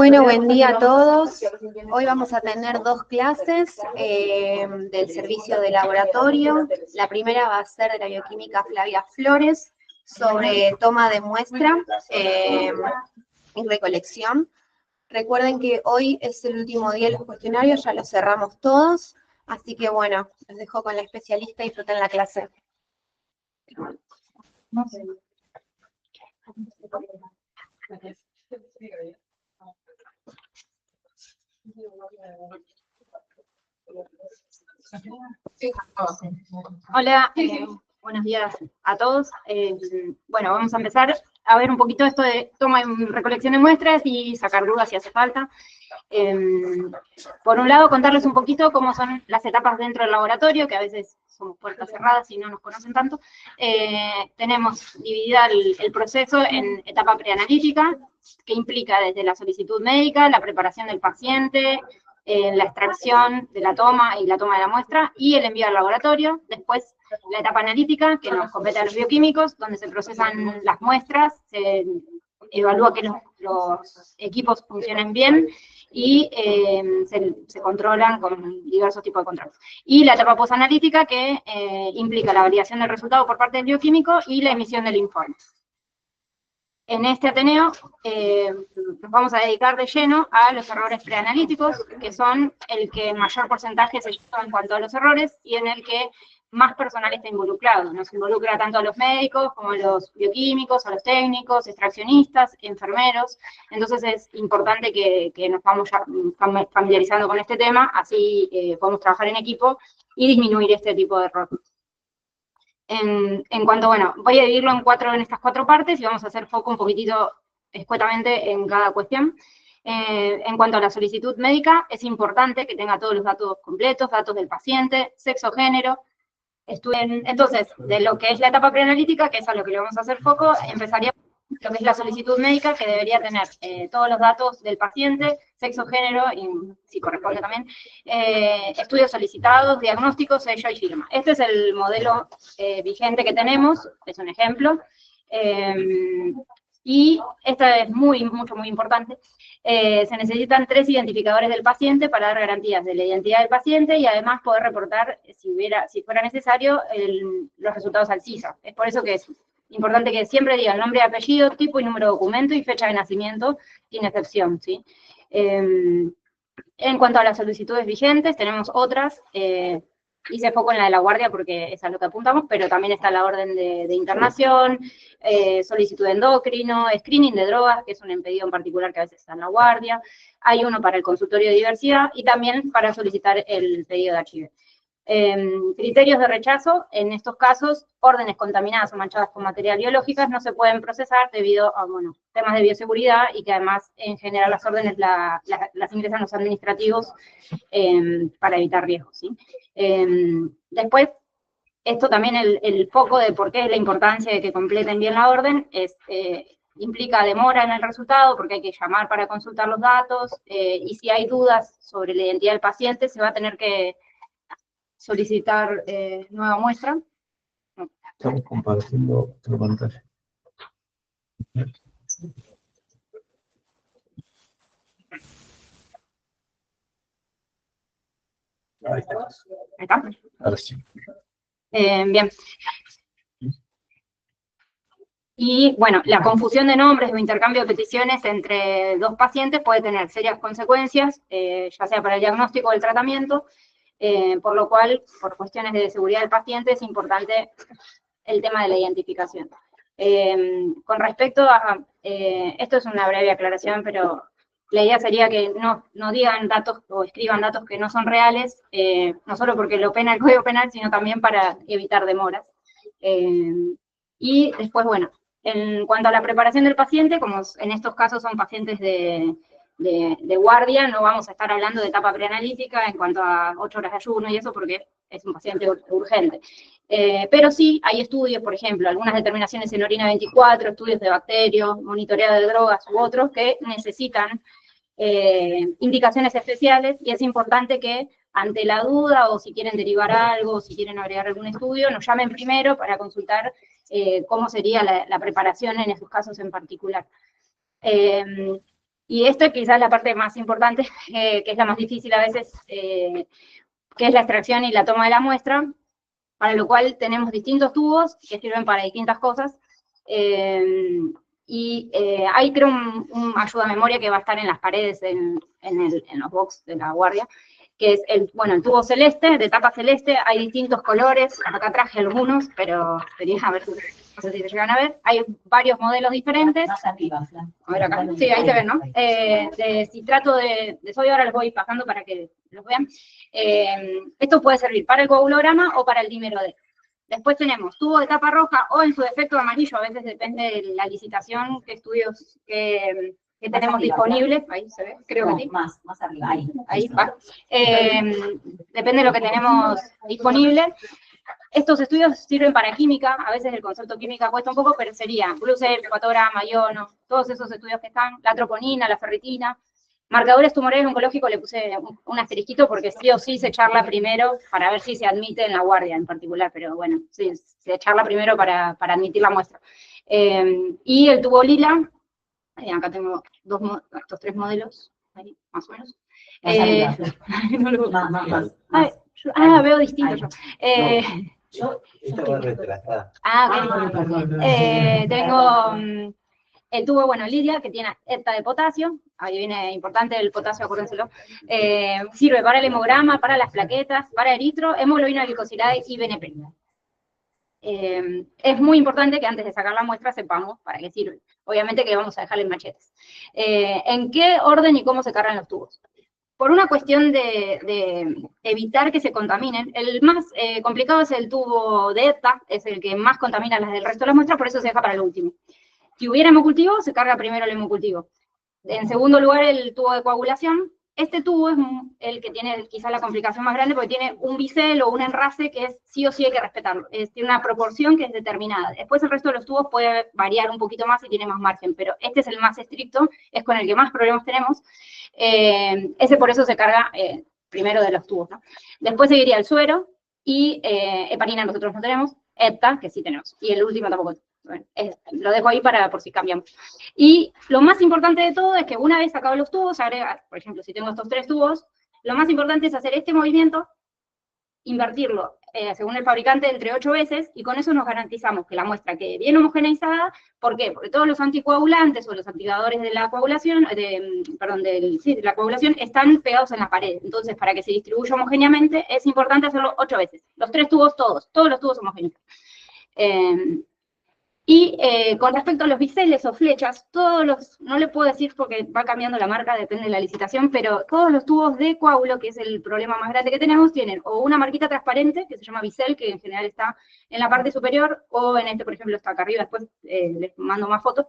Bueno, buen día a todos. Hoy vamos a tener dos clases del servicio de laboratorio. La primera va a ser de la bioquímica Flavia Flores sobre toma de muestra y recolección. Recuerden que hoy es el último día de los cuestionarios, ya los cerramos todos. Así que bueno, los dejo con la especialista y disfruten la clase. Hola, buenos días a todos. Bueno, vamos a empezar a ver un poquito esto de toma y recolección de muestras y sacar dudas si hace falta. Por un lado, contarles un poquito cómo son las etapas dentro del laboratorio, que a veces somos puertas cerradas y no nos conocen tanto. Tenemos dividida el proceso en etapa preanalítica, que implica desde la solicitud médica, la preparación del paciente, la extracción de la toma y la toma de la muestra, y el envío al laboratorio. Después, la etapa analítica, que nos compete a los bioquímicos, donde se procesan las muestras, se evalúa que los equipos funcionen bien, y se controlan con diversos tipos de controles. Y la etapa posanalítica, que implica la validación del resultado por parte del bioquímico y la emisión del informe. En este Ateneo nos vamos a dedicar de lleno a los errores preanalíticos, que son el que mayor porcentaje se lleva en cuanto a los errores y en el que más personal está involucrado. Nos involucra tanto a los médicos como a los bioquímicos, a los técnicos, extraccionistas, enfermeros. Entonces es importante que nos vamos familiarizando con este tema, así podemos trabajar en equipo y disminuir este tipo de errores. En cuanto, bueno, voy a dividirlo en estas cuatro partes y vamos a hacer foco un poquitito escuetamente en cada cuestión. En cuanto a la solicitud médica, es importante que tenga todos los datos completos, datos del paciente, sexo, género. Entonces, de lo que es la etapa preanalítica, que es a lo que le vamos a hacer foco, empezaría lo que es la solicitud médica, que debería tener todos los datos del paciente, sexo, género, y si corresponde también, estudios solicitados, diagnósticos, sello y firma. Este es el modelo vigente que tenemos, es un ejemplo, y esta es muy importante. Se necesitan 3 identificadores del paciente para dar garantías de la identidad del paciente y además poder reportar, si fuera necesario, los resultados al CISA. Es por eso que es importante que siempre digan nombre y apellido, tipo y número de documento y fecha de nacimiento, sin excepción, ¿sí? En cuanto a las solicitudes vigentes, tenemos otras. Hice foco en la de la guardia porque es a lo que apuntamos, pero también está la orden de internación, solicitud de endocrino, screening de drogas, que es un pedido en particular que a veces está en la guardia. Hay uno para el consultorio de diversidad y también para solicitar el pedido de archivo. Criterios de rechazo: en estos casos, órdenes contaminadas o manchadas con material biológicas no se pueden procesar debido a, bueno, temas de bioseguridad, y que además, en general, las órdenes las ingresan los administrativos para evitar riesgos, ¿sí? Después, esto también, el foco de por qué es la importancia de que completen bien la orden, implica demora en el resultado, porque hay que llamar para consultar los datos, y si hay dudas sobre la identidad del paciente, se va a tener que solicitar nueva muestra. Estamos compartiendo la pantalla. Ahí está. ¿Ahí está? Ahora sí. Bien. Y bueno, la confusión de nombres o intercambio de peticiones entre dos pacientes puede tener serias consecuencias, ya sea para el diagnóstico o el tratamiento, por lo cual, por cuestiones de seguridad del paciente, es importante el tema de la identificación. Con respecto a, esto es una breve aclaración, pero la idea sería que no digan datos o escriban datos que no son reales, no solo porque lo pena el Código Penal, sino también para evitar demoras. Y después, bueno, en cuanto a la preparación del paciente, como en estos casos son pacientes de guardia, no vamos a estar hablando de etapa preanalítica en cuanto a 8 horas de ayuno y eso, porque es un paciente urgente. Pero sí hay estudios, por ejemplo, algunas determinaciones en orina 24, estudios de bacterios, monitoreo de drogas u otros que necesitan indicaciones especiales, y es importante que ante la duda, o si quieren derivar algo, o si quieren agregar algún estudio, nos llamen primero para consultar cómo sería la preparación en esos casos en particular. Y esta quizás es la parte más importante, que es la más difícil a veces, que es la extracción y la toma de la muestra, para lo cual tenemos distintos tubos que sirven para distintas cosas. Hay creo un ayuda a memoria que va a estar en las paredes, en los box de la guardia, que es el tubo celeste, de tapa celeste. Hay distintos colores, acá traje algunos, pero quería a ver, no sé si se llegan a ver. Hay varios modelos diferentes. Más arriba, A ver acá, sí, ahí se ven, ¿no? De citrato de sodio, ahora los voy pasando para que los vean. Esto puede servir para el coagulograma o para el dímero D. Después tenemos tubo de tapa roja o en su defecto amarillo, a veces depende de la licitación, qué estudios que tenemos disponibles. Ahí se ve, creo que sí. Más arriba, Ahí va. Depende de lo que tenemos disponible. Estos estudios sirven para química, a veces el concepto química cuesta un poco, pero sería glucel, fotograma, iono, todos esos estudios que están, la troponina, la ferritina. Marcadores tumorales oncológicos le puse un asterisquito porque sí o sí se charla primero para ver si se admite en la guardia en particular, pero bueno, sí, se charla primero para admitir la muestra. Y el tubo lila, acá tengo estos 3 modelos, ahí, más o menos. Veo distinto yo. Esta va retrasada. Tengo el tubo, lilia, que tiene ETA de potasio. Ahí viene importante el potasio, acuérdenselo. Sirve para el hemograma, para las plaquetas, para eritro, hemoglobina glicosilada y BNP. Es muy importante que antes de sacar la muestra sepamos para qué sirve. Obviamente que vamos a dejarle en machetes. ¿En qué orden y cómo se cargan los tubos? Por una cuestión de evitar que se contaminen, el más complicado es el tubo de ETA, es el que más contamina las del resto de las muestras, por eso se deja para el último. Si hubiera hemocultivo, se carga primero el hemocultivo. En segundo lugar, el tubo de coagulación. Este tubo es el que tiene quizás la complicación más grande porque tiene un bisel o un enrase que es sí o sí hay que respetarlo. Tiene una proporción que es determinada. Después el resto de los tubos puede variar un poquito más y tiene más margen, pero este es el más estricto, es con el que más problemas tenemos. Ese por eso se carga primero de los tubos, ¿no? Después seguiría el suero y heparina nosotros no tenemos, ETA, que sí tenemos, y el último tampoco. Bueno, lo dejo ahí por si cambiamos. Y lo más importante de todo es que una vez sacados los tubos, agregar, por ejemplo, si tengo estos 3 tubos, lo más importante es hacer este movimiento, invertirlo, según el fabricante, entre 8 veces, y con eso nos garantizamos que la muestra quede bien homogeneizada. ¿Por qué? Porque todos los anticoagulantes o los activadores de la coagulación, de la coagulación, están pegados en la pared. Entonces, para que se distribuya homogéneamente, es importante hacerlo 8 veces. Los 3 tubos, todos los tubos homogéneos. Con respecto a los biseles o flechas, no le puedo decir porque va cambiando la marca, depende de la licitación, pero todos los tubos de coágulo, que es el problema más grande que tenemos, tienen o una marquita transparente, que se llama bisel, que en general está en la parte superior, o en este, por ejemplo, está acá arriba, después les mando más fotos,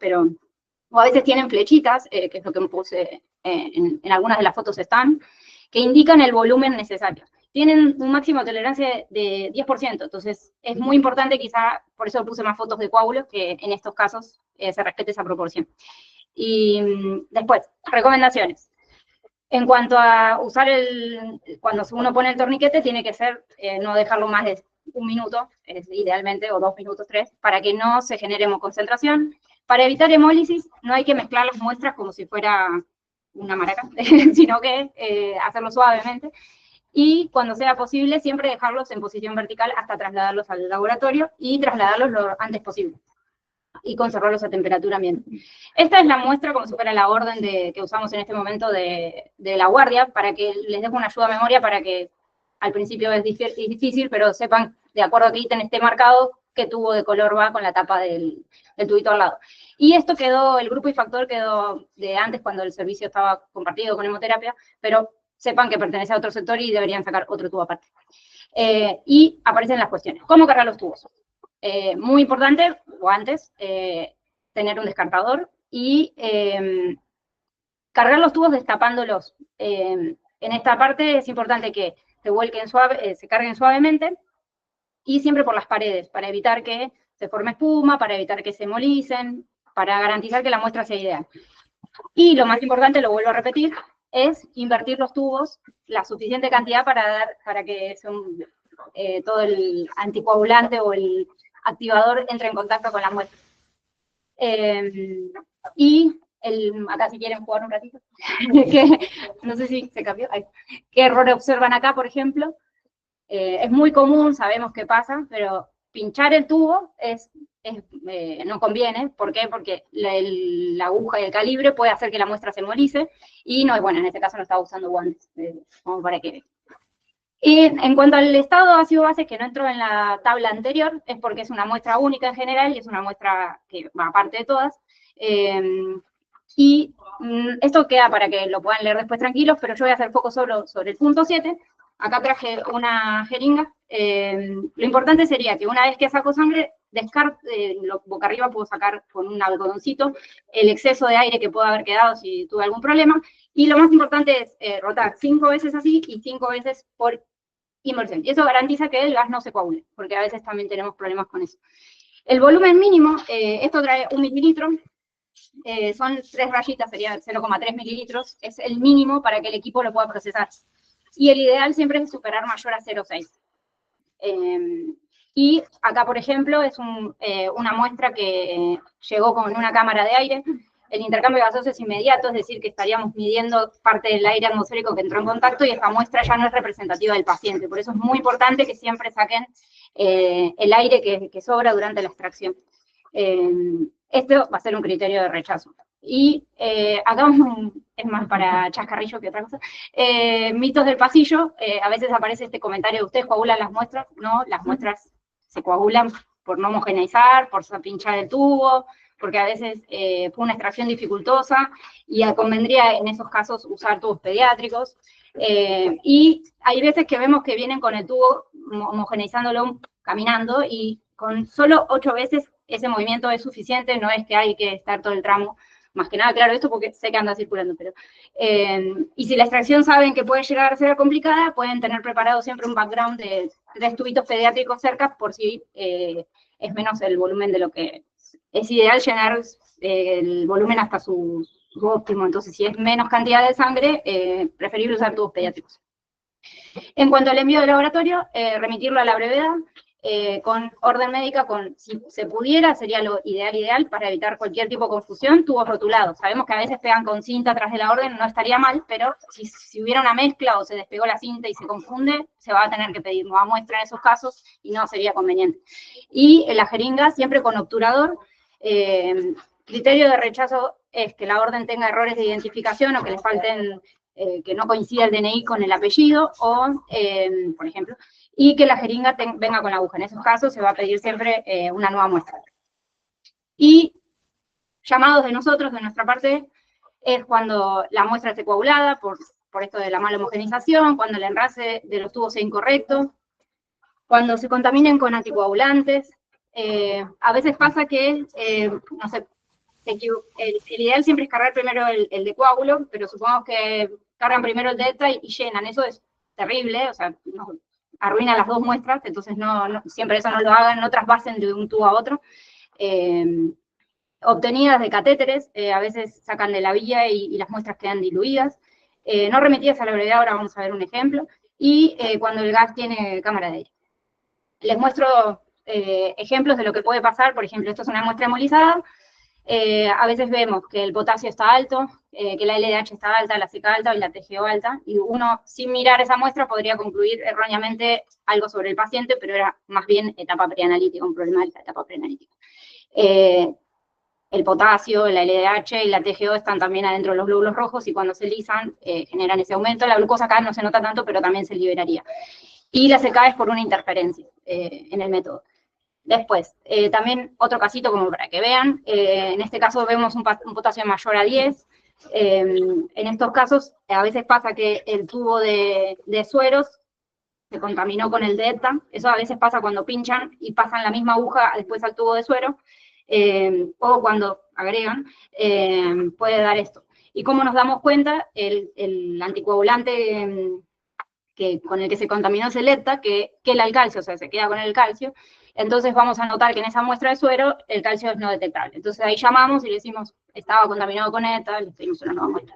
o a veces tienen flechitas, que es lo que me puse en algunas de las fotos están, que indican el volumen necesario. Tienen un máximo de tolerancia de 10%, entonces es muy importante, quizá por eso puse más fotos de coágulos, que en estos casos se respete esa proporción. Y después, recomendaciones. En cuanto a usar cuando uno pone el torniquete, tiene que ser, no dejarlo más de 1 minuto, idealmente, o 2 minutos, 3, para que no se genere hemoconcentración. Para evitar hemólisis, no hay que mezclar las muestras como si fuera una maraca, sino que hacerlo suavemente. Y cuando sea posible, siempre dejarlos en posición vertical hasta trasladarlos al laboratorio y trasladarlos lo antes posible. Y conservarlos a temperatura ambiente. Esta es la muestra como si fuera la orden que usamos en este momento de la guardia, para que les dejo una ayuda a memoria, para que al principio es difícil, pero sepan, de acuerdo a que ítem esté marcado, qué tubo de color va con la tapa del tubito al lado. Y esto el grupo y factor quedó de antes, cuando el servicio estaba compartido con hemoterapia, pero sepan que pertenece a otro sector y deberían sacar otro tubo aparte. Y aparecen las cuestiones. ¿Cómo cargar los tubos? Muy importante, o antes, tener un descartador y cargar los tubos destapándolos. En esta parte es importante que se carguen suavemente y siempre por las paredes, para evitar que se forme espuma, para evitar que se hemolicen, para garantizar que la muestra sea ideal. Y lo más importante, lo vuelvo a repetir, es invertir los tubos la suficiente cantidad para que todo el anticoagulante o el activador entre en contacto con la muestra. Y acá si quieren jugar un ratito, no sé si se cambió, ¿qué error observan acá, por ejemplo? Es muy común, sabemos qué pasa, pero pinchar el tubo no conviene. ¿Por qué? Porque la aguja y el calibre puede hacer que la muestra se embolice, y no es bueno, en este caso no estaba usando guantes, como para que... Y en cuanto al estado ácido base, que no entró en la tabla anterior, es porque es una muestra única en general y es una muestra que va aparte de todas. Esto queda para que lo puedan leer después tranquilos, pero yo voy a hacer foco solo sobre el punto 7. Acá traje una jeringa. Lo importante sería que una vez que saco sangre, boca arriba puedo sacar con un algodoncito el exceso de aire que pueda haber quedado si tuve algún problema. Y lo más importante es rotar 5 veces así y 5 veces por inmersión. Y eso garantiza que el gas no se coagule, porque a veces también tenemos problemas con eso. El volumen mínimo, esto trae 1 mililitro, son 3 rayitas, sería 0,3 mililitros, es el mínimo para que el equipo lo pueda procesar. Y el ideal siempre es superar mayor a 0,6. Y acá, por ejemplo, es una muestra que llegó con una cámara de aire. El intercambio gaseoso es inmediato, es decir, que estaríamos midiendo parte del aire atmosférico que entró en contacto, y esta muestra ya no es representativa del paciente. Por eso es muy importante que siempre saquen el aire que sobra durante la extracción. Esto va a ser un criterio de rechazo. Y acá es más para chascarrillo que otra cosa. Mitos del pasillo, a veces aparece este comentario de ustedes coagulan las muestras. No, las muestras se coagulan por no homogeneizar, por pinchar el tubo, porque a veces fue una extracción dificultosa, y convendría en esos casos usar tubos pediátricos. Y hay veces que vemos que vienen con el tubo homogeneizándolo caminando, y con solo 8 veces ese movimiento es suficiente, no es que hay que estar todo el tramo. Más que nada, claro, esto porque sé que anda circulando, pero... y si la extracción saben que puede llegar a ser complicada, pueden tener preparado siempre un background de 3 tubitos pediátricos cerca, por si es menos el volumen de lo que... Es ideal llenar el volumen hasta su óptimo. Entonces, si es menos cantidad de sangre, preferible usar tubos pediátricos. En cuanto al envío del laboratorio, remitirlo a la brevedad, con orden médica, si se pudiera, sería lo ideal para evitar cualquier tipo de confusión, tubos rotulados. Sabemos que a veces pegan con cinta atrás de la orden, no estaría mal, pero si hubiera una mezcla o se despegó la cinta y se confunde, se va a tener que pedir nueva muestra en esos casos y no sería conveniente. Y la jeringa siempre con obturador. Criterio de rechazo es que la orden tenga errores de identificación o que le falten, que no coincida el DNI con el apellido, o, por ejemplo, y que la jeringa venga con la aguja. En esos casos se va a pedir siempre una nueva muestra. Y llamados de nosotros, de nuestra parte, es cuando la muestra esté coagulada, por esto de la mala homogenización, cuando el enrase de los tubos sea incorrecto, cuando se contaminen con anticoagulantes. A veces pasa que, no sé, el ideal siempre es cargar primero el de coágulo, pero supongamos que cargan primero el de ETA y llenan. Eso es terrible, o sea, arruina las 2 muestras, entonces siempre eso no lo hagan, no trasvasen de un tubo a otro. Obtenidas de catéteres, a veces sacan de la vía y las muestras quedan diluidas. No remitidas a la brevedad, ahora vamos a ver un ejemplo. Y cuando el gas tiene cámara de aire. Les muestro ejemplos de lo que puede pasar. Por ejemplo, esto es una muestra hemolizada. A veces vemos que el potasio está alto, que la LDH está alta, la CK alta y la TGO alta, y uno, sin mirar esa muestra, podría concluir erróneamente algo sobre el paciente, pero era más bien etapa preanalítica, un problema de la etapa preanalítica. El potasio, la LDH y la TGO están también adentro de los glóbulos rojos, y cuando se lisan generan ese aumento. La glucosa acá no se nota tanto, pero también se liberaría. Y la CK es por una interferencia en el método. Después, también otro casito como para que vean, en este caso vemos un potasio mayor a 10, en estos casos a veces pasa que el tubo de sueros se contaminó con el de ETA. Eso a veces pasa cuando pinchan y pasan la misma aguja después al tubo de suero, o cuando agregan, puede dar esto. ¿Y cómo nos damos cuenta? El anticoagulante con el que se contaminó es el ETA, que quela el calcio, o sea, se queda con el calcio. Entonces vamos a notar que en esa muestra de suero el calcio es no detectable. Entonces ahí llamamos y le decimos, estaba contaminado con ETA, le pedimos una nueva muestra.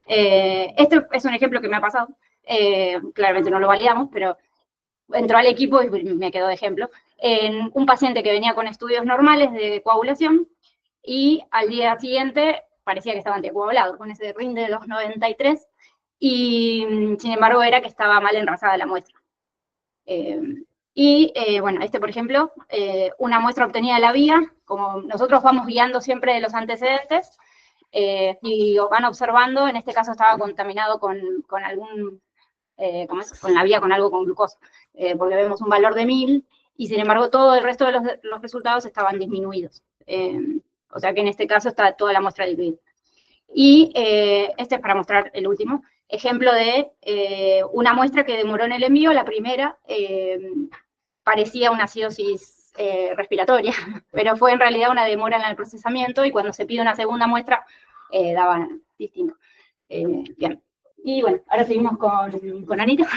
Este es un ejemplo que me ha pasado. Claramente no lo validamos, pero entró al equipo y me quedó de ejemplo. Un paciente que venía con estudios normales de coagulación, y al día siguiente parecía que estaba anticoagulado, con ese RIN de 2,93, y sin embargo era que estaba mal enrasada la muestra. Bueno, por ejemplo, una muestra obtenida de la vía, como nosotros vamos guiando siempre los antecedentes, y van observando, en este caso estaba contaminado con algún, con la vía con algo con glucosa, porque vemos un valor de 1000, y sin embargo todo el resto de los resultados estaban disminuidos. O sea que en este caso está toda la muestra diluida. Y este es para mostrar el último ejemplo de una muestra que demoró en el envío. La primera parecía una acidosis respiratoria, pero fue en realidad una demora en el procesamiento, y cuando se pide una segunda muestra daban distinto. Bien. Y bueno, ahora seguimos con Anita.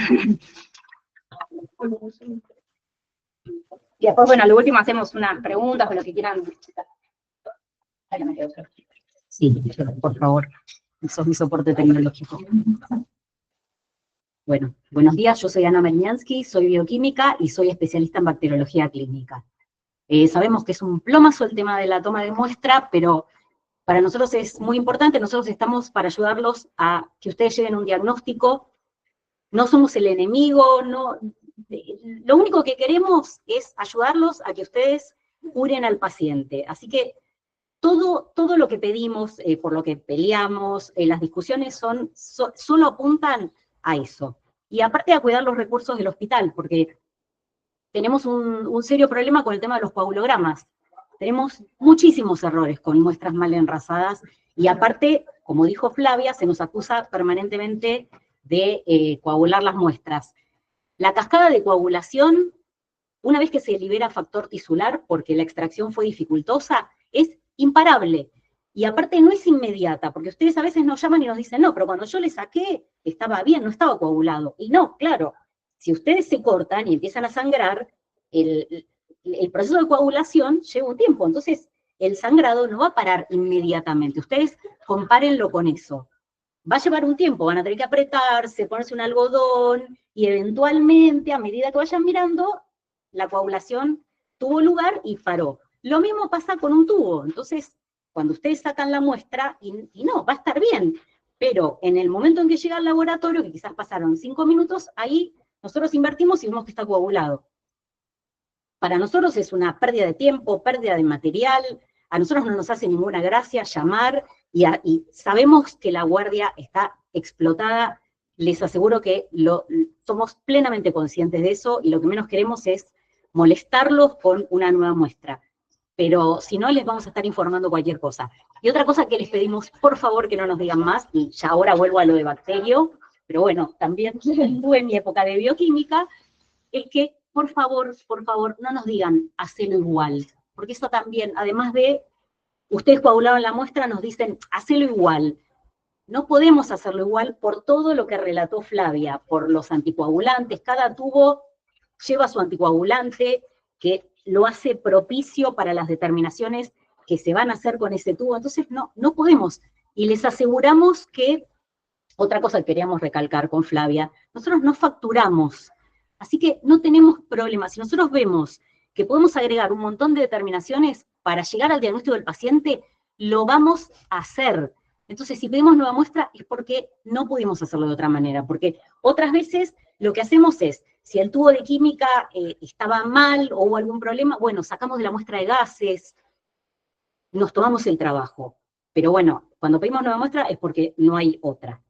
Y después, bueno, lo último hacemos unas preguntas o lo que quieran. Sí, por favor. Sos mi soporte tecnológico. Bueno, buenos días, yo soy Ana Melniansky, soy bioquímica y soy especialista en bacteriología clínica. Sabemos que es un plomazo el tema de la toma de muestra, pero para nosotros es muy importante. Nosotros estamos para ayudarlos a que ustedes lleguen a un diagnóstico. No somos el enemigo, no. Lo único que queremos es ayudarlos a que ustedes curen al paciente. Así que todo lo que pedimos, por lo que peleamos, las discusiones solo apuntan a eso. Y aparte a cuidar los recursos del hospital, porque tenemos un serio problema con el tema de los coagulogramas. Tenemos muchísimos errores con muestras mal enrasadas, y aparte, como dijo Flavia, se nos acusa permanentemente de coagular las muestras. La cascada de coagulación, una vez que se libera factor tisular, porque la extracción fue dificultosa, es imparable. Y aparte no es inmediata, porque ustedes a veces nos llaman y nos dicen, no, pero cuando yo le saqué, estaba bien, no estaba coagulado. Y no, claro, si ustedes se cortan y empiezan a sangrar, el proceso de coagulación lleva un tiempo. Entonces, el sangrado no va a parar inmediatamente. Ustedes compárenlo con eso. Va a llevar un tiempo, van a tener que apretarse, ponerse un algodón, y eventualmente, a medida que vayan mirando, la coagulación tuvo lugar y paró. Lo mismo pasa con un tubo. Entonces, cuando ustedes sacan la muestra, y no, va a estar bien, pero en el momento en que llega al laboratorio, que quizás pasaron 5 minutos, ahí nosotros invertimos y vemos que está coagulado. Para nosotros es una pérdida de tiempo, pérdida de material. A nosotros no nos hace ninguna gracia llamar, y sabemos que la guardia está explotada. Les aseguro que somos plenamente conscientes de eso, y lo que menos queremos es molestarlos con una nueva muestra. Pero si no, les vamos a estar informando cualquier cosa. Y otra cosa que les pedimos, por favor, que no nos digan más, y ya ahora vuelvo a lo de bacterio, pero bueno, también tuve mi época de bioquímica, es que, por favor, no nos digan, hacelo igual. Porque eso también, además de, ustedes coagularon la muestra, nos dicen, hacelo igual. No podemos hacerlo igual por todo lo que relató Flavia, por los anticoagulantes. Cada tubo lleva su anticoagulante, que lo hace propicio para las determinaciones que se van a hacer con ese tubo. Entonces, no podemos. Y les aseguramos que, otra cosa que queríamos recalcar con Flavia, nosotros no facturamos. Así que no tenemos problemas. Si nosotros vemos que podemos agregar un montón de determinaciones para llegar al diagnóstico del paciente, lo vamos a hacer. Entonces, si pedimos nueva muestra es porque no pudimos hacerlo de otra manera, porque otras veces lo que hacemos es, si el tubo de química estaba mal o hubo algún problema, bueno, sacamos de la muestra de gases, nos tomamos el trabajo. Pero bueno, cuando pedimos nueva muestra es porque no hay otra.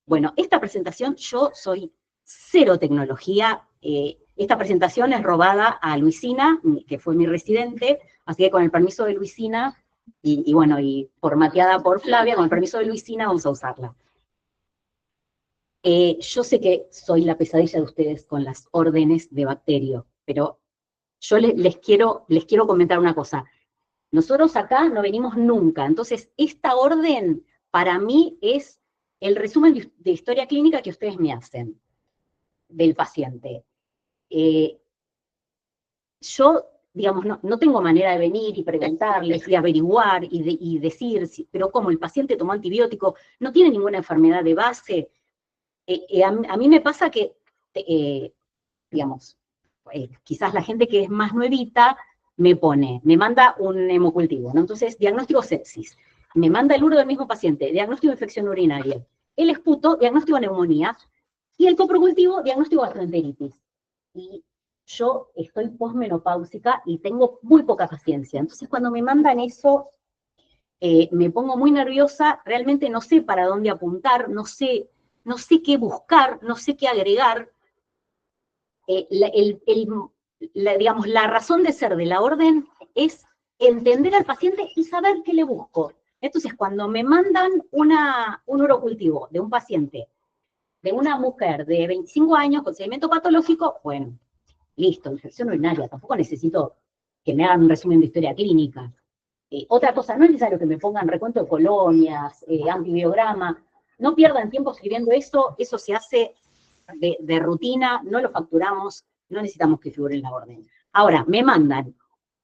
Bueno, esta presentación, yo soy cero tecnología. Esta presentación es robada a Luisina, que fue mi residente, así que con el permiso de Luisina, y bueno, y formateada por Flavia, con el permiso de Luisina vamos a usarla. Yo sé que soy la pesadilla de ustedes con las órdenes de bacterio, pero yo les quiero comentar una cosa. Nosotros acá no venimos nunca, entonces esta orden para mí es el resumen de historia clínica que ustedes me hacen del paciente. Yo, digamos, no tengo manera de venir y preguntarles y averiguar y decir, pero ¿cómo? ¿El paciente tomó antibiótico? ¿No tiene ninguna enfermedad de base? A mí me pasa que, digamos, quizás la gente que es más nuevita me manda un hemocultivo, ¿no? Entonces, diagnóstico sepsis. me manda el uro del mismo paciente, diagnóstico de infección urinaria, el esputo, diagnóstico de neumonía, y el coprocultivo, diagnóstico de gastroenteritis. Y yo estoy posmenopáusica y tengo muy poca paciencia. Entonces, cuando me mandan eso, me pongo muy nerviosa, realmente no sé para dónde apuntar, no sé qué buscar, no sé qué agregar. Digamos, la razón de ser de la orden es entender al paciente y saber qué le busco. Entonces, cuando me mandan un urocultivo de un paciente, de una mujer de 25 años con seguimiento patológico, bueno, listo, infección urinaria, tampoco necesito que me hagan un resumen de historia clínica. Otra cosa, no es necesario que me pongan recuento de colonias, antibiograma, no pierdan tiempo escribiendo eso se hace de rutina, no lo facturamos, no necesitamos que figure en la orden. Ahora, me mandan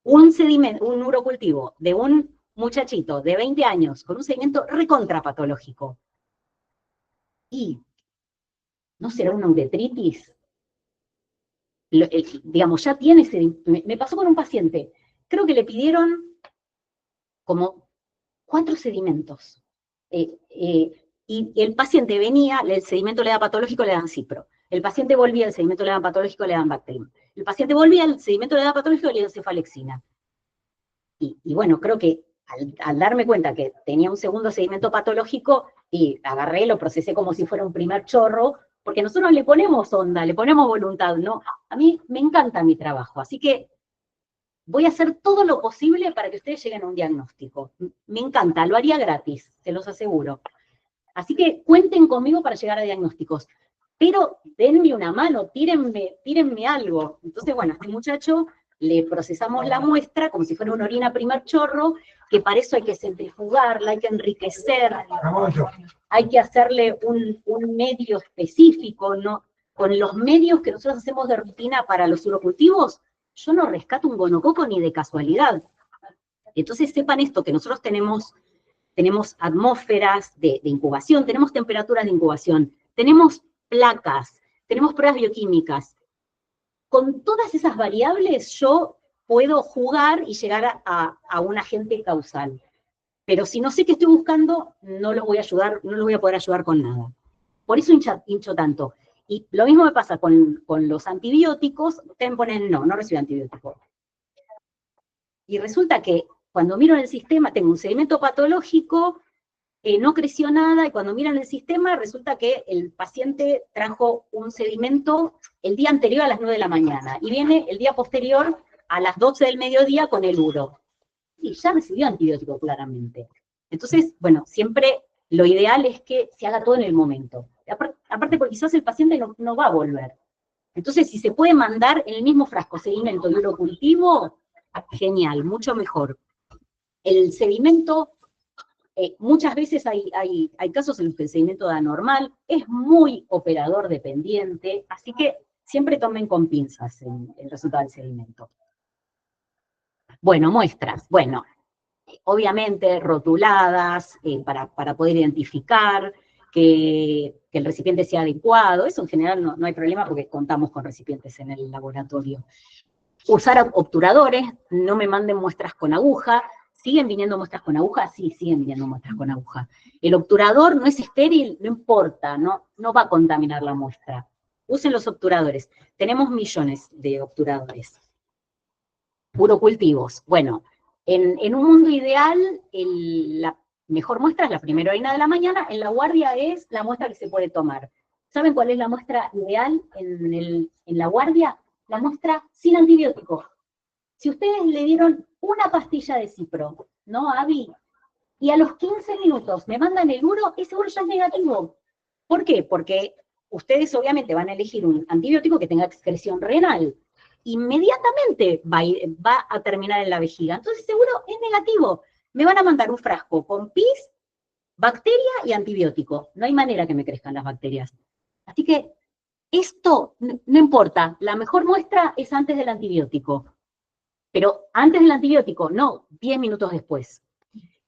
un urocultivo de un muchachito de 20 años con un seguimiento recontrapatológico. Y ¿no será una uretritis? Digamos, ya tiene me pasó con un paciente, creo que le pidieron como 4 sedimentos. Y el paciente venía, el sedimento le da patológico, le dan cipro. El paciente volvía, el sedimento le da patológico, le dan Bactrim. El paciente volvía, el sedimento le da patológico, le dan cefalexina. Y bueno, creo que al darme cuenta que tenía un segundo sedimento patológico, y agarré, lo procesé como si fuera un primer chorro, porque nosotros le ponemos onda, le ponemos voluntad, ¿no? A mí me encanta mi trabajo, así que voy a hacer todo lo posible para que ustedes lleguen a un diagnóstico. Me encanta, lo haría gratis, se los aseguro. Así que cuenten conmigo para llegar a diagnósticos. Pero denme una mano, tírenme algo. Entonces, bueno, a este muchacho le procesamos la muestra como si fuera una orina primer chorro, que para eso hay que centrifugarla, hay que enriquecer, hay que hacerle un medio específico, ¿no? Con los medios que nosotros hacemos de rutina para los urocultivos, yo no rescato un gonococo ni de casualidad. Entonces sepan esto, que nosotros tenemos atmósferas de incubación, tenemos temperaturas de incubación, tenemos placas, tenemos pruebas bioquímicas. Con todas esas variables yo puedo jugar y llegar a un agente causal. Pero si no sé qué estoy buscando, no los voy a ayudar, no los voy a poder ayudar con nada. Por eso hincho tanto. Y lo mismo me pasa con los antibióticos. Ustedes me ponen, no recibo antibióticos. Y resulta que cuando miro en el sistema, tengo un sedimento patológico, no creció nada, y cuando miran el sistema, resulta que el paciente trajo un sedimento el día anterior a las 9 de la mañana, y viene el día posterior a las 12 del mediodía con el uro. Y ya recibió antibiótico, claramente. Entonces, bueno, siempre lo ideal es que se haga todo en el momento. Aparte, porque quizás el paciente no va a volver. Entonces, si se puede mandar en el mismo frasco sedimento y urocultivo, genial, mucho mejor. El sedimento, muchas veces hay casos en los que el sedimento da normal, es muy operador dependiente, así que siempre tomen con pinzas el resultado del sedimento. Bueno, muestras, bueno, obviamente rotuladas, para poder identificar que el recipiente sea adecuado. Eso en general no hay problema porque contamos con recipientes en el laboratorio. Usar obturadores, no me manden muestras con aguja. ¿Siguen viniendo muestras con aguja? Sí, siguen viniendo muestras con aguja. El obturador no es estéril, no importa, no va a contaminar la muestra. Usen los obturadores. Tenemos millones de obturadores. Urocultivos. Bueno, en un mundo ideal, la mejor muestra es la primera orina de la mañana, en la guardia es la muestra que se puede tomar. ¿Saben cuál es la muestra ideal en la guardia? La muestra sin antibiótico. Si ustedes le dieron una pastilla de cipro, ¿no, Abby? Y a los 15 minutos me mandan el uro, ese uro ya es negativo. ¿Por qué? Porque ustedes obviamente van a elegir un antibiótico que tenga excreción renal. Inmediatamente va a terminar en la vejiga. Entonces seguro es negativo. Me van a mandar un frasco con pis, bacteria y antibiótico. No hay manera que me crezcan las bacterias. Así que esto no importa. La mejor muestra es antes del antibiótico. Pero antes del antibiótico, no 10 minutos después.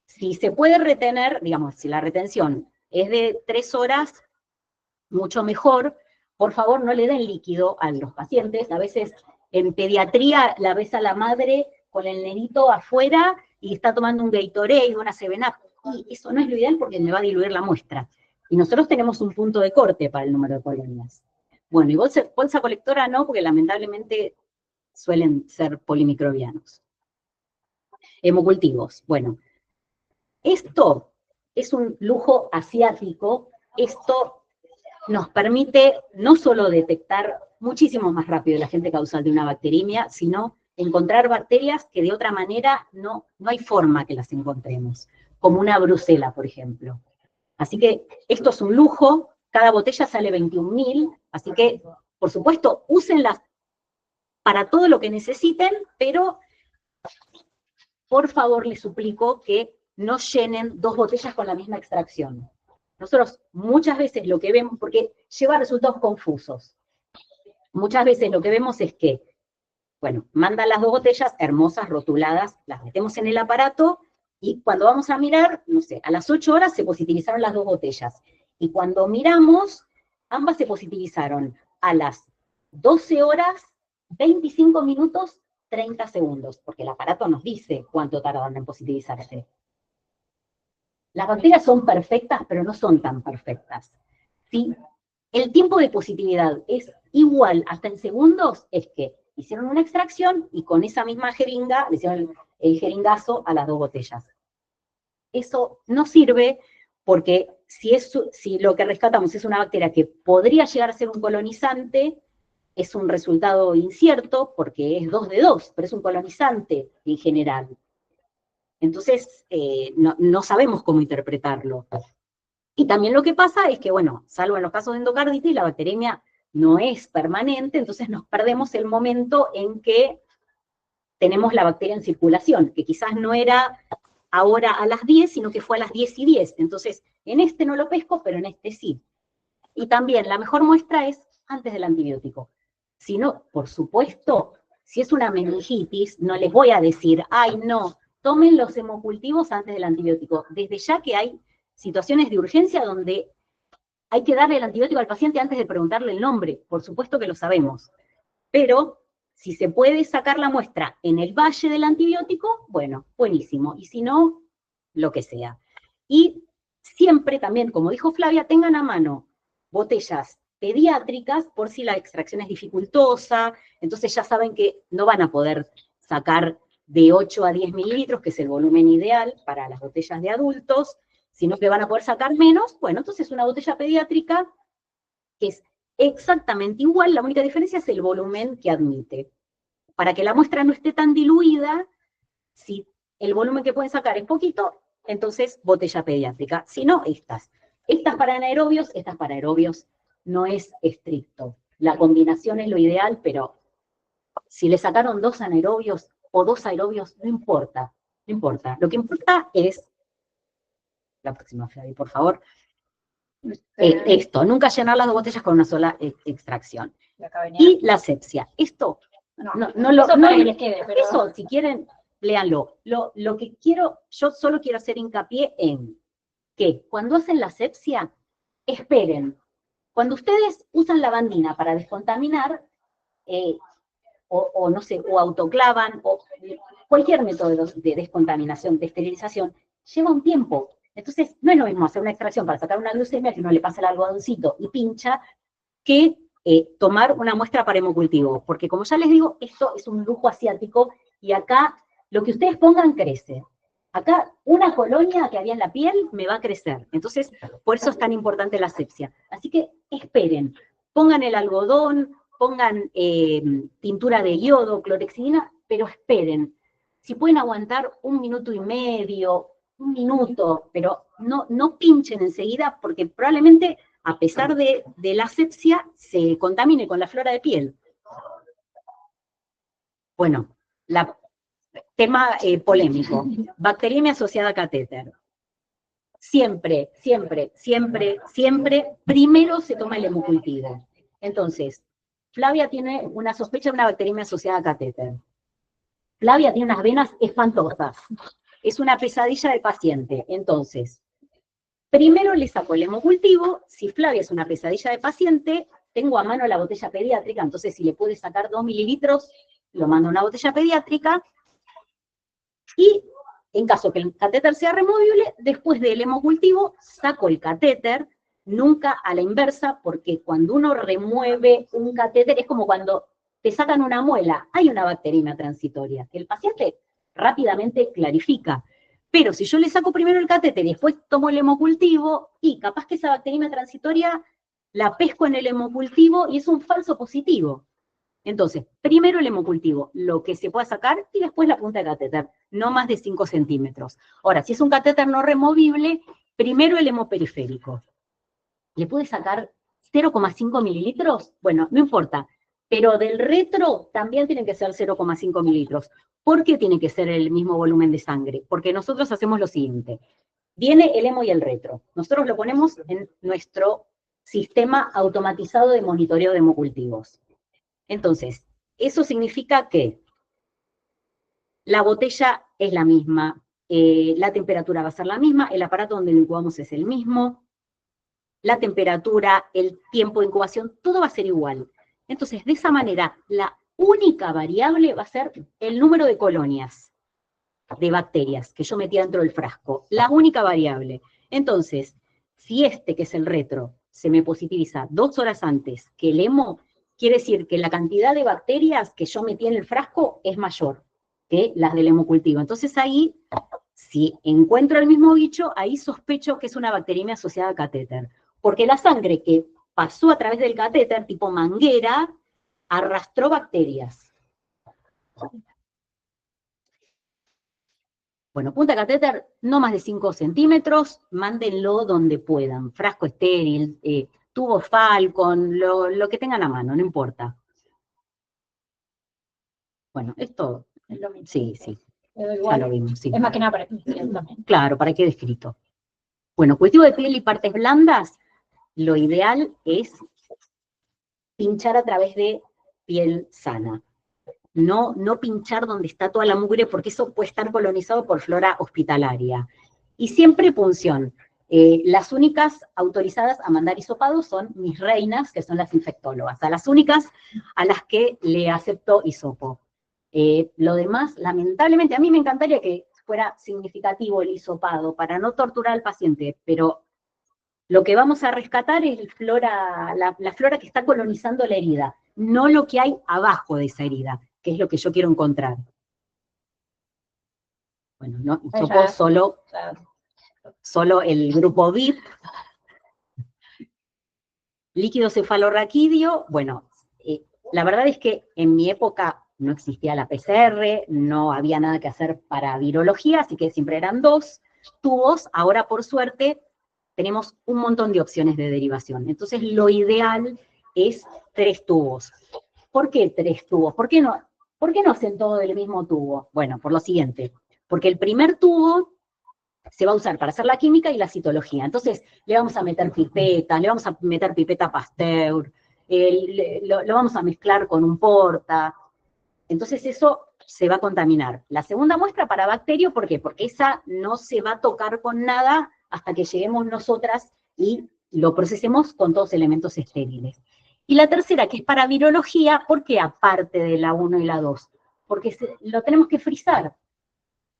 Si se puede retener, digamos, si la retención es de 3 horas, mucho mejor. Por favor, no le den líquido a los pacientes. A veces en pediatría la ves a la madre con el nenito afuera y está tomando un Gatorade, una 7-Up. y eso no es lo ideal porque me va a diluir la muestra. Y nosotros tenemos un punto de corte para el número de colonias. Bueno, y bolsa colectora no, porque lamentablemente suelen ser polimicrobianos. Hemocultivos, bueno. Esto es un lujo asiático, esto nos permite no solo detectar muchísimo más rápido el agente causal de una bacteriemia, sino encontrar bacterias que de otra manera no hay forma que las encontremos, como una brucela, por ejemplo. Así que esto es un lujo, cada botella sale 21.000, así que, por supuesto, úsenlas para todo lo que necesiten, pero por favor les suplico que no llenen 2 botellas con la misma extracción. Nosotros muchas veces lo que vemos, porque lleva resultados confusos, muchas veces lo que vemos es que, bueno, mandan las 2 botellas hermosas, rotuladas, las metemos en el aparato, y cuando vamos a mirar, no sé, a las 8 horas se positivizaron las 2 botellas. Y cuando miramos, ambas se positivizaron a las 12 horas, 25 minutos, 30 segundos, porque el aparato nos dice cuánto tardan en positivizarse. Las bacterias son perfectas, pero no son tan perfectas. Si el tiempo de positividad es igual hasta en segundos, es que hicieron una extracción y con esa misma jeringa le hicieron el jeringazo a las 2 botellas. Eso no sirve porque si lo que rescatamos es una bacteria que podría llegar a ser un colonizante, es un resultado incierto porque es 2 de 2, pero es un colonizante en general. Entonces, no sabemos cómo interpretarlo. Y también lo que pasa es que, bueno, salvo en los casos de endocarditis, la bacteriemia no es permanente, entonces nos perdemos el momento en que tenemos la bacteria en circulación, que quizás no era ahora a las 10, sino que fue a las 10:10. Entonces, en este no lo pesco, pero en este sí. Y también, la mejor muestra es antes del antibiótico. Si no, por supuesto, si es una meningitis, no les voy a decir, ay, no, tomen los hemocultivos antes del antibiótico. Desde ya que hay situaciones de urgencia donde hay que darle el antibiótico al paciente antes de preguntarle el nombre. Por supuesto que lo sabemos. Pero si se puede sacar la muestra en el valle del antibiótico, bueno, buenísimo. Y si no, lo que sea. Y siempre también, como dijo Flavia, tengan a mano botellas pediátricas por si la extracción es dificultosa, entonces ya saben que no van a poder sacar de 8 a 10 mililitros, que es el volumen ideal para las botellas de adultos, sino que van a poder sacar menos. Bueno, entonces una botella pediátrica que es exactamente igual, la única diferencia es el volumen que admite. Para que la muestra no esté tan diluida, si el volumen que pueden sacar es poquito, entonces botella pediátrica. Si no, estas. Estas para anaerobios no es estricto. La combinación es lo ideal, pero si le sacaron 2 anaerobios o 2 aerobios, no importa. No importa. Lo que importa es, la próxima, Flavia, por favor, esto, nunca llenar las 2 botellas con una sola extracción. Y la asepsia. Esto, eso, si quieren, léanlo. Lo que quiero, yo solo quiero hacer hincapié en que cuando hacen la asepsia, esperen. Cuando ustedes usan lavandina para descontaminar, o no sé, o autoclavan, o cualquier método de descontaminación, de esterilización, lleva un tiempo. Entonces, no es lo mismo hacer una extracción para sacar una glucemia que uno le pasa el algodoncito y pincha, que tomar una muestra para hemocultivo. Porque como ya les digo, esto es un lujo asiático y acá lo que ustedes pongan crece. Acá una colonia que había en la piel me va a crecer. Entonces, por eso es tan importante la asepsia. Así que esperen, pongan el algodón, pongan tintura de yodo, clorexidina, pero esperen. Si pueden aguantar 1 minuto y medio, 1 minuto, pero no pinchen enseguida porque probablemente, a pesar de la asepsia, se contamine con la flora de piel. Bueno, tema polémico. Bacteriemia asociada a catéter. Siempre, siempre, siempre, siempre, primero se toma el hemocultivo. Entonces, Flavia tiene una sospecha de una bacteriemia asociada a catéter. Flavia tiene unas venas espantosas. Es una pesadilla del paciente. Entonces, primero le saco el hemocultivo. Si Flavia es una pesadilla de paciente, tengo a mano la botella pediátrica, entonces si le puede sacar 2 mililitros, lo mando a una botella pediátrica. Y En caso que el catéter sea removible, después del hemocultivo saco el catéter, nunca a la inversa, porque cuando uno remueve un catéter es como cuando te sacan una muela, hay una bacteremia transitoria, que el paciente rápidamente clarifica. Pero si yo le saco primero el catéter y después tomo el hemocultivo, y capaz que esa bacteremia transitoria la pesco en el hemocultivo y es un falso positivo. Entonces, primero el hemocultivo, lo que se pueda sacar, y después la punta de catéter, no más de 5 centímetros. Ahora, si es un catéter no removible, primero el hemoperiférico. ¿Le puede sacar 0,5 mililitros? Bueno, no importa, pero del retro también tienen que ser 0,5 mililitros. ¿Por qué tiene que ser el mismo volumen de sangre? Porque nosotros hacemos lo siguiente. Viene el hemo y el retro. Nosotros lo ponemos en nuestro sistema automatizado de monitoreo de hemocultivos. Entonces, eso significa que la botella es la misma, la temperatura va a ser la misma, el aparato donde lo incubamos es el mismo, la temperatura, el tiempo de incubación, todo va a ser igual. Entonces, de esa manera, la única variable va a ser el número de colonias de bacterias que yo metí dentro del frasco, la única variable. Entonces, si este, que es el retro, se me positiviza 2 horas antes que el hemo, quiere decir que la cantidad de bacterias que yo metí en el frasco es mayor que las del hemocultivo. Entonces ahí, si encuentro el mismo bicho, ahí sospecho que es una bacteremia asociada al catéter. Porque la sangre que pasó a través del catéter, tipo manguera, arrastró bacterias. Bueno, punta catéter, no más de 5 centímetros, mándenlo donde puedan. Frasco estéril, tubo Falcon, lo que tengan a mano, no importa. Bueno, esto, Es lo mismo. sí, sí, Pero ya igual, lo vimos, sí. es más que nada para que entiendan también. Claro, para qué descrito. Bueno, cultivo de piel y partes blandas, lo ideal es pinchar a través de piel sana. No pinchar donde está toda la mugre, porque eso puede estar colonizado por flora hospitalaria. Y siempre punción. Las únicas autorizadas a mandar hisopado son mis reinas, que son las infectólogas, a las únicas a las que le acepto hisopo. Lo demás, lamentablemente, a mí me encantaría que fuera significativo el hisopado para no torturar al paciente, pero lo que vamos a rescatar es la flora que está colonizando la herida, no lo que hay abajo de esa herida, que es lo que yo quiero encontrar. Bueno, no hisopo solo el grupo VIP. Líquido cefalorraquídeo, bueno, la verdad es que en mi época no existía la PCR, no había nada que hacer para virología, así que siempre eran 2 tubos. Ahora, por suerte, tenemos un montón de opciones de derivación. Entonces, lo ideal es 3 tubos. ¿Por qué 3 tubos? ¿Por qué no hacen todo del mismo tubo? Bueno, por lo siguiente, porque el primer tubo se va a usar para hacer la química y la citología. Entonces, le vamos a meter pipetas, le vamos a meter pipeta Pasteur, lo vamos a mezclar con un porta. Entonces, eso se va a contaminar. La segunda muestra para bacterio, ¿por qué? Porque esa no se va a tocar con nada hasta que lleguemos nosotras y lo procesemos con todos elementos estériles. Y la tercera, que es para virología, ¿por qué aparte de la 1 y la 2? Porque lo tenemos que frizar.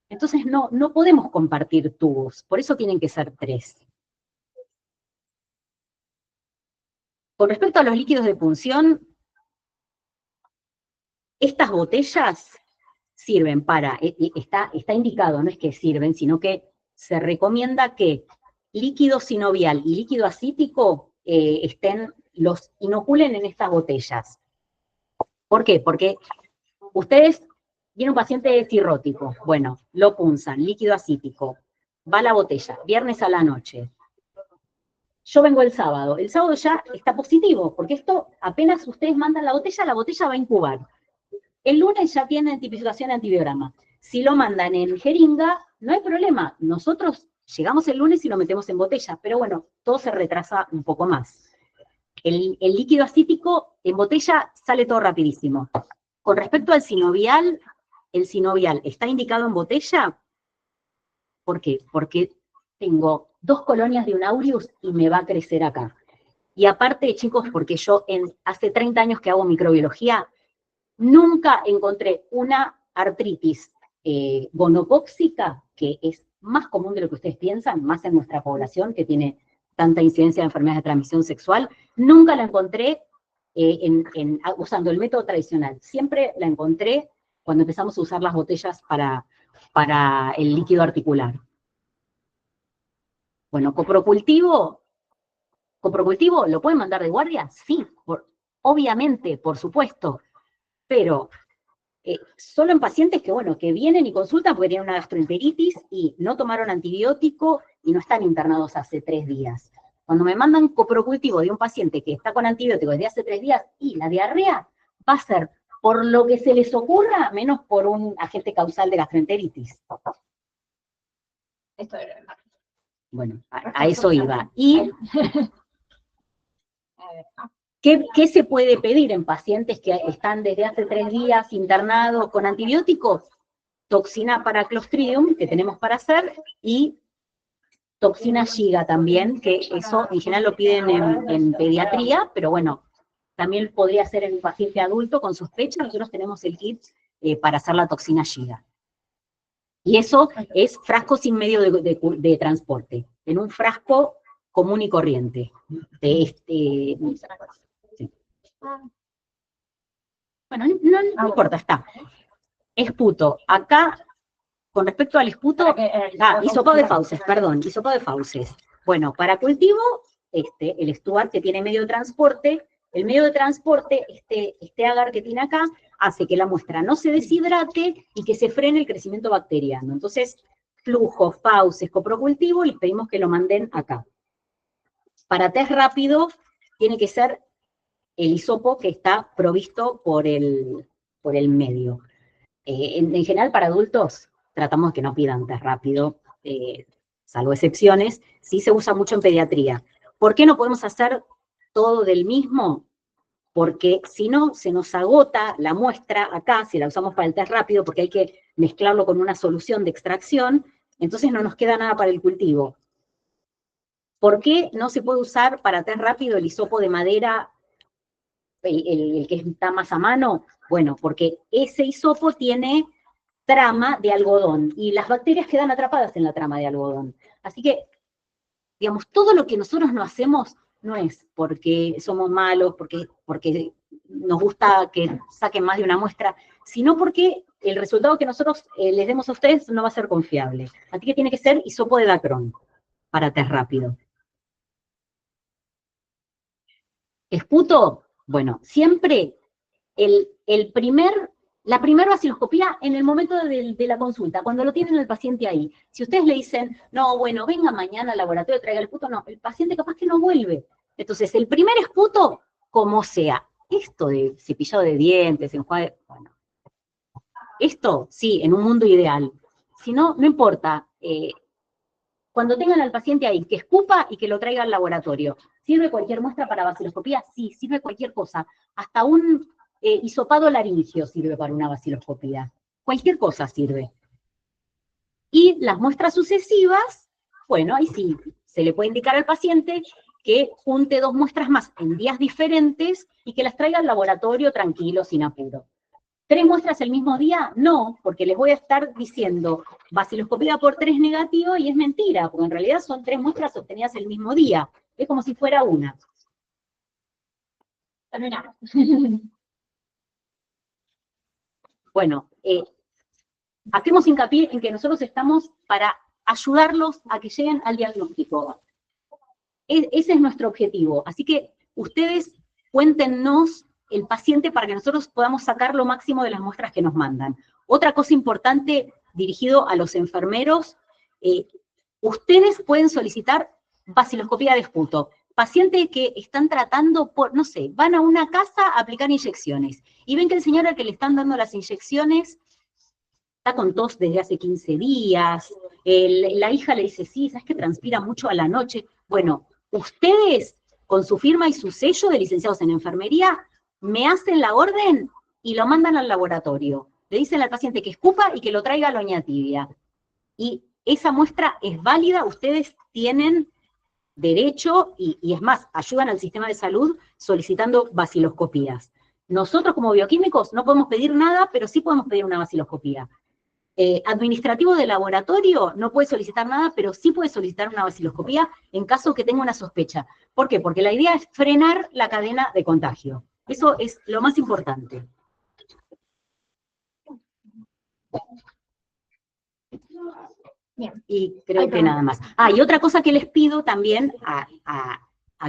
Entonces no podemos compartir tubos, por eso tienen que ser 3. Con respecto a los líquidos de punción, estas botellas sirven para, está indicado, no es que sirven, sino que se recomienda que líquido sinovial y líquido acítico los inoculen en estas botellas. ¿Por qué? Porque ustedes, viene un paciente cirrótico, bueno, lo punzan, líquido acítico, va a la botella, viernes a la noche. Yo vengo el sábado ya está positivo, porque esto apenas ustedes mandan la botella va a incubar. El lunes ya tienen tipificación antibiograma. Si lo mandan en jeringa, no hay problema. Nosotros llegamos el lunes y lo metemos en botella, pero bueno, todo se retrasa un poco más. El líquido acítico en botella sale todo rapidísimo. Con respecto al sinovial, el sinovial está indicado en botella. ¿Por qué? Porque tengo 2 colonias de un aureus y me va a crecer acá. Y aparte, chicos, porque yo hace 30 años que hago microbiología, nunca encontré una artritis gonocóxica, que es más común de lo que ustedes piensan, más en nuestra población que tiene tanta incidencia de enfermedades de transmisión sexual, nunca la encontré usando el método tradicional. Siempre la encontré cuando empezamos a usar las botellas para el líquido articular. Bueno, coprocultivo, ¿lo pueden mandar de guardia? Sí, obviamente, por supuesto, pero solo en pacientes que, bueno, que vienen y consultan porque tienen una gastroenteritis y no tomaron antibiótico y no están internados hace 3 días. Cuando me mandan coprocultivo de un paciente que está con antibiótico desde hace 3 días y la diarrea va a ser por lo que se les ocurra, menos por un agente causal de gastroenteritis. Esto era... Bueno, a eso iba. Y ¿qué se puede pedir en pacientes que están desde hace 3 días internados con antibióticos? Toxina para Clostridium, que tenemos para hacer, y toxina Giga también, que eso en general lo piden en pediatría, pero bueno, también podría ser en un paciente adulto con sospecha. Nosotros tenemos el kit para hacer la toxina Giga. Y eso es frasco sin medio de transporte, en un frasco común y corriente. Sí. Bueno, no importa, está. Esputo. Acá, con respecto al esputo, hisopado de fauces, perdón, hisopado de fauces. Bueno, para cultivo, el Stuart que tiene medio de transporte, el medio de transporte, este agar que tiene acá, hace que la muestra no se deshidrate y que se frene el crecimiento bacteriano. Entonces, flujo, fauces, coprocultivo, les pedimos que lo manden acá. Para test rápido, tiene que ser el hisopo que está provisto por el medio. En general, para adultos, tratamos de que no pidan test rápido, salvo excepciones. Sí se usa mucho en pediatría. ¿Por qué no podemos hacer todo del mismo? Porque si no, se nos agota la muestra acá, si la usamos para el test rápido, porque hay que mezclarlo con una solución de extracción, entonces no nos queda nada para el cultivo. ¿Por qué no se puede usar para test rápido el hisopo de madera, el que está más a mano? Bueno, porque ese hisopo tiene trama de algodón, y las bacterias quedan atrapadas en la trama de algodón. Así que, digamos, todo lo que nosotros no hacemos no es porque somos malos, porque nos gusta que saquen más de una muestra, sino porque el resultado que nosotros les demos a ustedes no va a ser confiable. Así que tiene que ser hisopo de Dacron para test rápido. Esputo, bueno, siempre la primera vaciloscopía en el momento de la consulta, cuando lo tienen el paciente ahí. Si ustedes le dicen, no, bueno, venga mañana al laboratorio, traiga el esputo, no, el paciente capaz que no vuelve. Entonces, el primer esputo, como sea. Esto de cepillado de dientes, enjuague, bueno. Esto, sí, en un mundo ideal. Si no, no importa. Cuando tengan al paciente ahí, que escupa y que lo traiga al laboratorio. ¿Sirve cualquier muestra para vaciloscopía? Sí, sirve cualquier cosa. Hasta un hisopado laringio sirve para una vaciloscopía. Cualquier cosa sirve. Y las muestras sucesivas, bueno, ahí sí, se le puede indicar al paciente que junte 2 muestras más en días diferentes y que las traiga al laboratorio tranquilo, sin apuro. 3 muestras el mismo día, no, porque les voy a estar diciendo vaciloscopía por 3 negativo y es mentira, porque en realidad son 3 muestras obtenidas el mismo día. Es como si fuera una. Terminamos. Bueno, hacemos hincapié en que nosotros estamos para ayudarlos a que lleguen al diagnóstico. Ese es nuestro objetivo. Así que ustedes cuéntenos el paciente para que nosotros podamos sacar lo máximo de las muestras que nos mandan. Otra cosa importante dirigido a los enfermeros, ustedes pueden solicitar vaciloscopía de esputo. Pacientes que están tratando por, no sé, van a una casa a aplicar inyecciones y ven que el señor al que le están dando las inyecciones está con tos desde hace 15 días, la hija le dice, sí, ¿sabes que transpira mucho a la noche? Bueno, ustedes, con su firma y su sello de licenciados en enfermería, me hacen la orden y lo mandan al laboratorio. Le dicen al paciente que escupa y que lo traiga a la uña tibia. Y esa muestra es válida, ustedes tienen derecho, y es más, ayudan al sistema de salud solicitando vaciloscopías. Nosotros como bioquímicos no podemos pedir nada, pero sí podemos pedir una vaciloscopía. administrativo de laboratorio no puede solicitar nada, pero sí puede solicitar una vaciloscopía en caso que tenga una sospecha. ¿Por qué? Porque la idea es frenar la cadena de contagio. Eso es lo más importante. Bien. Y creo que nada más. Ah, y otra cosa que les pido también a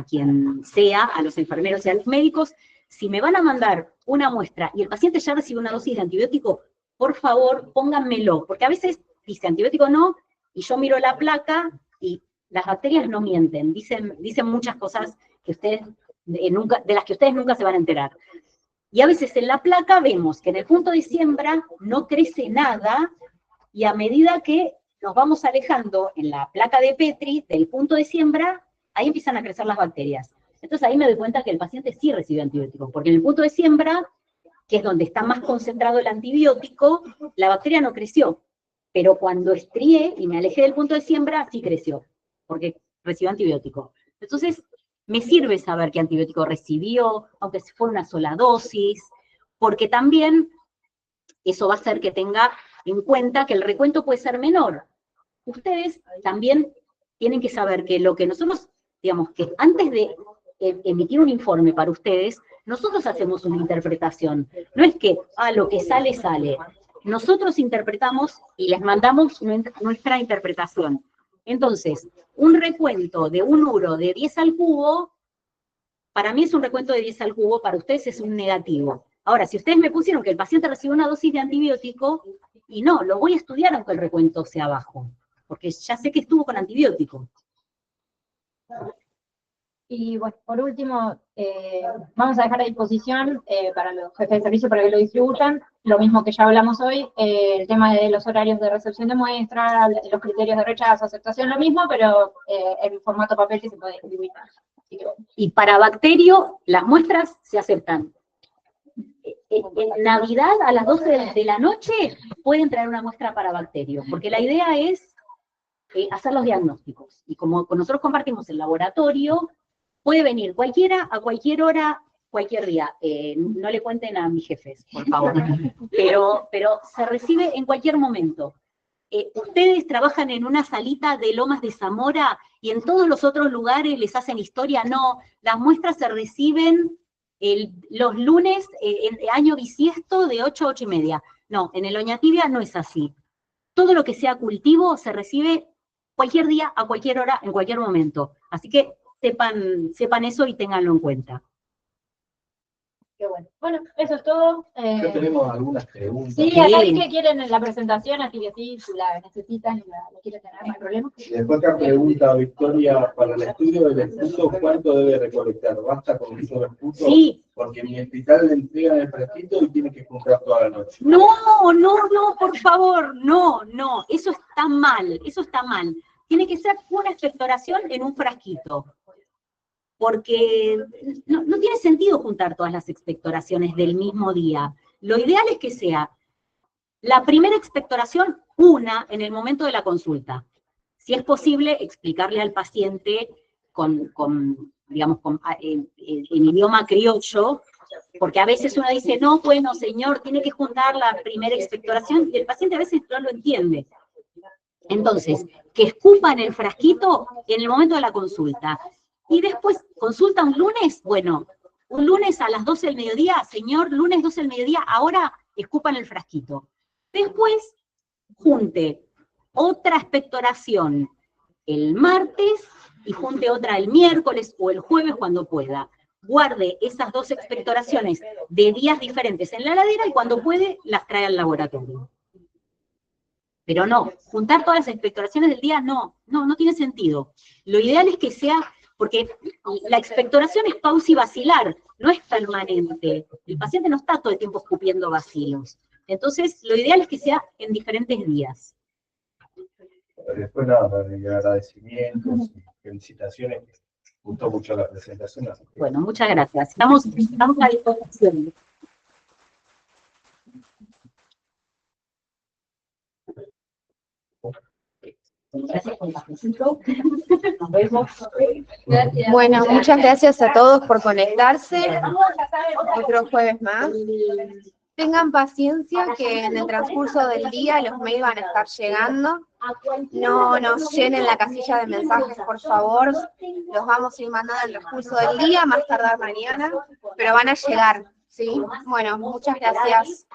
quien sea, a los enfermeros y a los médicos, si me van a mandar una muestra y el paciente ya recibe una dosis de antibiótico, por favor, pónganmelo, porque a veces dice antibiótico no, y yo miro la placa y las bacterias no mienten, dicen muchas cosas que ustedes, de las que ustedes nunca se van a enterar. Y a veces en la placa vemos que en el punto de siembra no crece nada, y a medida que nos vamos alejando en la placa de Petri del punto de siembra, ahí empiezan a crecer las bacterias. Entonces ahí me doy cuenta que el paciente sí recibe antibiótico, porque en el punto de siembra, que es donde está más concentrado el antibiótico, la bacteria no creció. Pero cuando estrié y me alejé del punto de siembra, sí creció, porque recibió antibiótico. Entonces, me sirve saber qué antibiótico recibió, aunque fue una sola dosis, porque también eso va a hacer que tenga en cuenta que el recuento puede ser menor. Ustedes también tienen que saber que lo que nosotros, digamos, que antes de emitir un informe para ustedes, nosotros hacemos una interpretación. No es que, lo que sale, sale. Nosotros interpretamos y les mandamos nuestra interpretación. Entonces, un recuento de un uro de 10 al cubo, para mí es un recuento de 10 al cubo, para ustedes es un negativo. Ahora, si ustedes me pusieron que el paciente recibió una dosis de antibiótico, y no, lo voy a estudiar aunque el recuento sea bajo, porque ya sé que estuvo con antibiótico. Y bueno, por último, vamos a dejar a disposición para los jefes de servicio para que lo distribuyan, lo mismo que ya hablamos hoy, el tema de los horarios de recepción de muestras, los criterios de rechazo, aceptación, lo mismo, pero en formato papel que se puede distribuir. Así que, bueno. Y para bacterio, las muestras se aceptan. En Navidad, a las 12 de la noche, pueden traer una muestra para bacterio, porque la idea es hacer los diagnósticos. Y como nosotros compartimos el laboratorio, puede venir cualquiera, a cualquier hora, cualquier día. No le cuenten a mis jefes, por favor. Pero se recibe en cualquier momento. Ustedes trabajan en una salita de Lomas de Zamora y en todos los otros lugares les hacen historia. No, las muestras se reciben los lunes, en año bisiesto, de 8 a 8 y media. No, en el Oñatibia no es así. Todo lo que sea cultivo se recibe cualquier día, a cualquier hora, en cualquier momento. Así que sepan eso y ténganlo en cuenta. Qué bueno. Bueno, eso es todo. Ya tenemos algunas preguntas. Sí, acá vi que quieren la presentación, así que sí, si la necesitan y la quieren tener, no hay problema. Y después otra pregunta, Victoria, para el estudio del esputo, ¿cuánto debe recolectar? ¿Basta con un solo esputo? Sí. Porque mi hospital le entrega el fresquito y tiene que juntar toda la noche. No, por favor, no, eso está mal, Tiene que ser una expectoración en un frasquito. Porque no tiene sentido juntar todas las expectoraciones del mismo día. Lo ideal es que sea la primera expectoración, una en el momento de la consulta. Si es posible, explicarle al paciente en idioma criollo, porque a veces uno dice, no, bueno, señor, tiene que juntar la primera expectoración, y el paciente a veces no lo entiende. Entonces, que escupa en el frasquito en el momento de la consulta. Y después, ¿consulta un lunes? Bueno, un lunes a las 12 del mediodía, señor, lunes 12 del mediodía, ahora escupa en el frasquito. Después, junte otra expectoración el martes y junte otra el miércoles o el jueves cuando pueda. Guarde esas dos expectoraciones de días diferentes en la heladera y cuando puede las trae al laboratorio. Pero no, juntar todas las expectoraciones del día no tiene sentido. Lo ideal es que sea, porque la expectoración es pausivacilar, no es permanente. El paciente no está todo el tiempo escupiendo bacilos. Entonces, lo ideal es que sea en diferentes días. Después nada, agradecimientos y felicitaciones. Me gustó mucho la presentación. Bueno, muchas gracias. Estamos a disposición. Gracias por la visita. Nos vemos. Gracias. Bueno, muchas gracias a todos por conectarse. Otro jueves más. Tengan paciencia que en el transcurso del día los mails van a estar llegando. No nos llenen la casilla de mensajes, por favor. Los vamos a ir mandando en el transcurso del día, más tardar mañana, pero van a llegar, ¿sí? Bueno, muchas gracias.